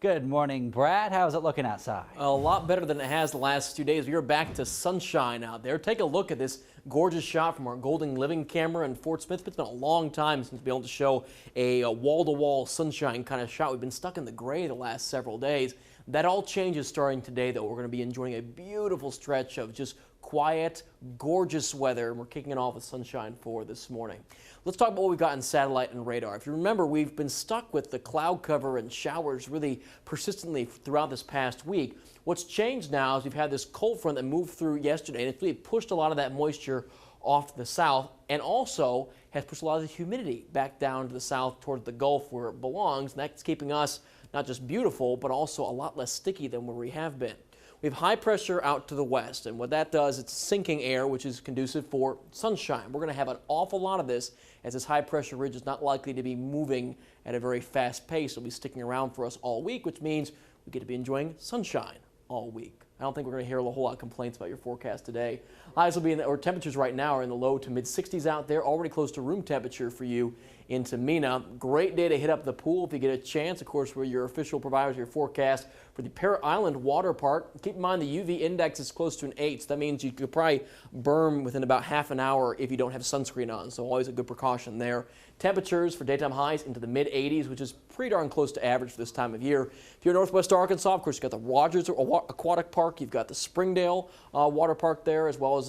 Good morning, Brad. How's it looking outside? A lot better than it has the last 2 days. We are back to sunshine out there. Take a look at this gorgeous shot from our Golden Living camera in Fort Smith. It's been a long time since we've been able to show a wall-to-wall sunshine kind of shot. We've been stuck in the gray the last several days. That all changes starting today, though. We're going to be enjoying a beautiful stretch of just quiet, gorgeous weather, and we're kicking it off with sunshine for this morning. Let's talk about what we've got in satellite and radar. If you remember, we've been stuck with the cloud cover and showers really persistently throughout this past week. What's changed now is we've had this cold front that moved through yesterday, and it's really pushed a lot of that moisture off to the south, and also has pushed a lot of the humidity back down to the south towards the Gulf where it belongs, and that's keeping us not just beautiful, but also a lot less sticky than where we have been. We have high pressure out to the west, and what that does, it's sinking air, which is conducive for sunshine. We're going to have an awful lot of this, as this high pressure ridge is not likely to be moving at a very fast pace. It'll be sticking around for us all week, which means we get to be enjoying sunshine all week. I don't think we're going to hear a whole lot of complaints about your forecast today. Highs will be or temperatures right now are in the low to mid 60s out there, already close to room temperature for you into Mena. Great day to hit up the pool if you get a chance. Of course, we're your official providers of your forecast for the Parrot Island Water Park. Keep in mind the UV index is close to an 8, so that means you could probably burn within about half an hour if you don't have sunscreen on, so always a good precaution there. Temperatures for daytime highs into the mid 80s, which is pretty darn close to average for this time of year. If you're in northwest Arkansas, of course, you've got the Rogers Aquatic Park, you've got the Springdale Water Park there, as well as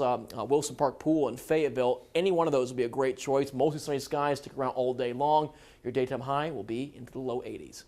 Wilson Park Pool in Fayetteville. Any one of those will be a great choice. Mostly sunny skies, stick around all day long. Your daytime high will be into the low 80s.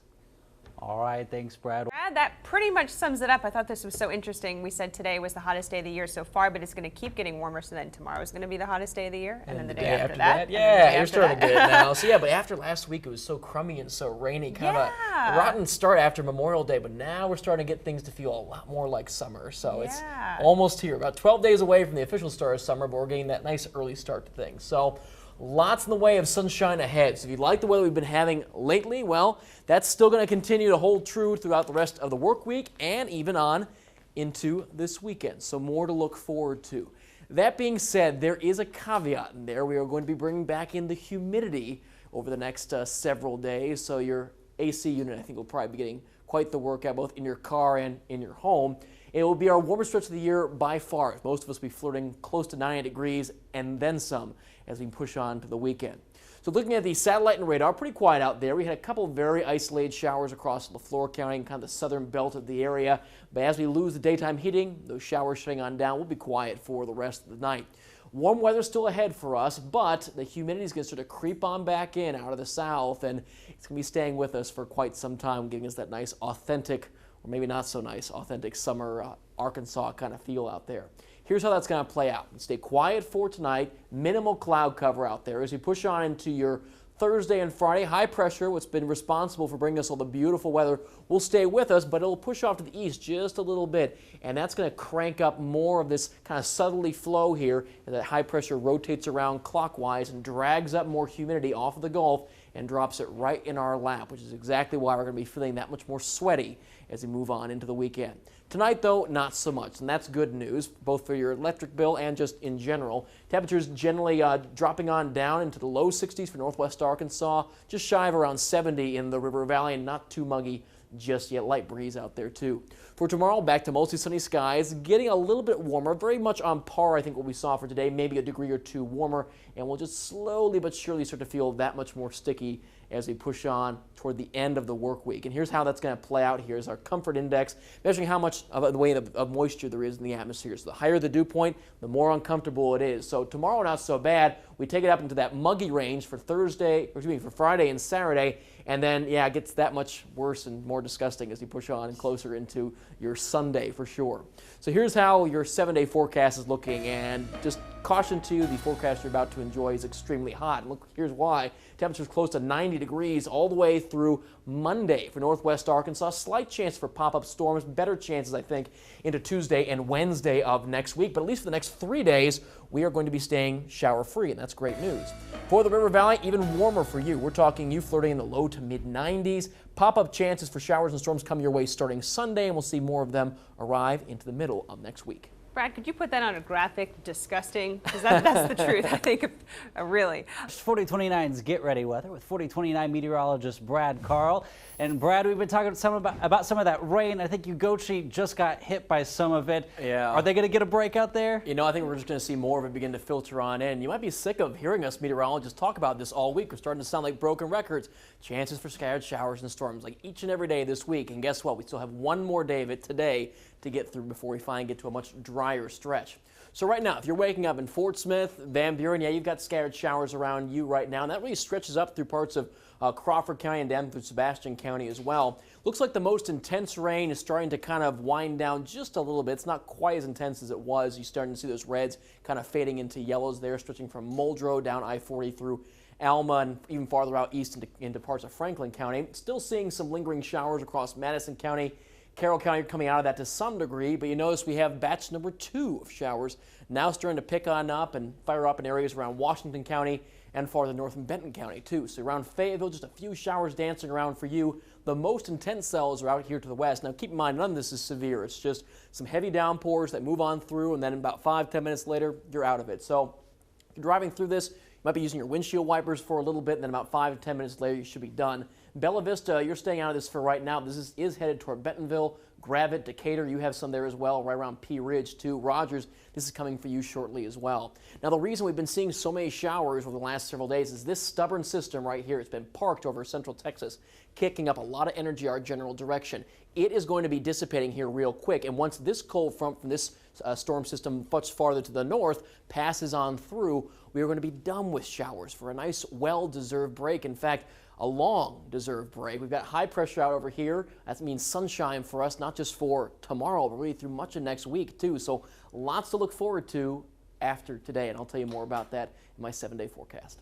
All right, thanks, Brad. That pretty much sums it up. I thought this was so interesting. We said today was the hottest day of the year so far, but it's going to keep getting warmer. So then tomorrow is going to be the hottest day of the year, and then the day after that. Yeah, you're starting to get it now. So yeah, but after last week, it was so crummy and so rainy, kind of a rotten start after Memorial Day. But now we're starting to get things to feel a lot more like summer. So it's almost here, about 12 days away from the official start of summer, but we're getting that nice early start to things. So lots in the way of sunshine ahead. So if you like the weather we've been having lately, well, that's still going to continue to hold true throughout the rest of the work week and even on into this weekend. So more to look forward to. That being said, there is a caveat in there. We are going to be bringing back in the humidity over the next several days. So your AC unit, I think, will probably be getting quite the workout both in your car and in your home. It will be our warmest stretch of the year by far. Most of us will be flirting close to 90 degrees and then some as we push on to the weekend. So looking at the satellite and radar, pretty quiet out there. We had a couple of very isolated showers across LaFleur County and kind of the southern belt of the area. But as we lose the daytime heating, those showers shutting on down, we'll be quiet for the rest of the night. Warm weather still ahead for us, but the humidity is going to sort of creep on back in out of the south, and it's going to be staying with us for quite some time, giving us that nice authentic, or maybe not so nice, authentic summer Arkansas kind of feel out there. Here's how that's going to play out. Stay quiet for tonight, minimal cloud cover out there. As we push on into your Thursday and Friday, high pressure, what's been responsible for bringing us all the beautiful weather, will stay with us, but it'll push off to the east just a little bit, and that's going to crank up more of this kind of southerly flow here as that high pressure rotates around clockwise and drags up more humidity off of the Gulf and drops it right in our lap, which is exactly why we're going to be feeling that much more sweaty as we move on into the weekend. Tonight, though, not so much, and that's good news, both for your electric bill and just in general. Temperatures generally dropping on down into the low 60s for northwest Arkansas, just shy of around 70 in the River Valley, and not too muggy just yet. Light breeze out there, too. For tomorrow, back to mostly sunny skies, getting a little bit warmer, very much on par, I think, what we saw for today, maybe a degree or two warmer, and we'll just slowly but surely start to feel that much more sticky as we push on toward the end of the work week. And here's how that's going to play out. Here's our comfort index, measuring how much of the weight of moisture there is in the atmosphere. So the higher the dew point, the more uncomfortable it is. So tomorrow, not so bad. We take it up into that muggy range for for Friday and Saturday, and then, yeah, it gets that much worse and more disgusting as you push on and closer into your Sunday for sure. So here's how your 7-day forecast is looking, and just caution to you, the forecast you're about to enjoy is extremely hot. And look, here's why. Temperatures close to 90 degrees all the way through Monday for northwest Arkansas. Slight chance for pop-up storms, better chances, I think, into Tuesday and Wednesday of next week. But at least for the next 3 days, we are going to be staying shower-free, and that's great news. For the River Valley, even warmer for you. We're talking you flirting in the low to mid-90s. Pop-up chances for showers and storms come your way starting Sunday, and we'll see more of them arrive into the middle of next week. Brad, could you put that on a graphic? Disgusting, because that's the truth. I think, really. 4029's Get Ready weather with 4029 meteorologist Brad Carl. And Brad, we've been talking about some of that rain. I think Ugochi just got hit by some of it. Yeah. Are they going to get a break out there? You know, I think we're just going to see more of it begin to filter on in. You might be sick of hearing us meteorologists talk about this all week. We're starting to sound like broken records. Chances for scattered showers and storms like each and every day this week. And guess what? We still have one more day of it today to get through before we finally get to a much drier stretch. So right now, if you're waking up in Fort Smith, Van Buren, yeah, you've got scattered showers around you right now. And that really stretches up through parts of Crawford County and down through Sebastian County as well. Looks like the most intense rain is starting to kind of wind down just a little bit. It's not quite as intense as it was. You're starting to see those reds kind of fading into yellows there, stretching from Muldrow down I-40 through Alma and even farther out east into parts of Franklin County. Still seeing some lingering showers across Madison County. Carroll County coming out of that to some degree, but you notice we have batch number 2 of showers now starting to pick on up and fire up in areas around Washington County and farther north in Benton County too. So around Fayetteville, just a few showers dancing around for you. The most intense cells are out here to the west. Now keep in mind, none of this is severe. It's just some heavy downpours that move on through, and then about 5-10 minutes later, you're out of it. So if you're driving through this, you might be using your windshield wipers for a little bit, and then about 5 to 10 minutes later, you should be done. Bella Vista, you're staying out of this for right now. This is headed toward Bentonville, Gravette, Decatur. You have some there as well, right around Pea Ridge too. Rogers, this is coming for you shortly as well. Now the reason we've been seeing so many showers over the last several days is this stubborn system right here. It's been parked over central Texas, kicking up a lot of energy our general direction. It is going to be dissipating here real quick, and once this cold front from this storm system much farther to the north passes on through, we are going to be done with showers for a nice, well-deserved break. In fact, a long-deserved break. We've got high pressure out over here. That means sunshine for us, not just for tomorrow, but really through much of next week, too. So lots to look forward to after today, and I'll tell you more about that in my 7-day forecast.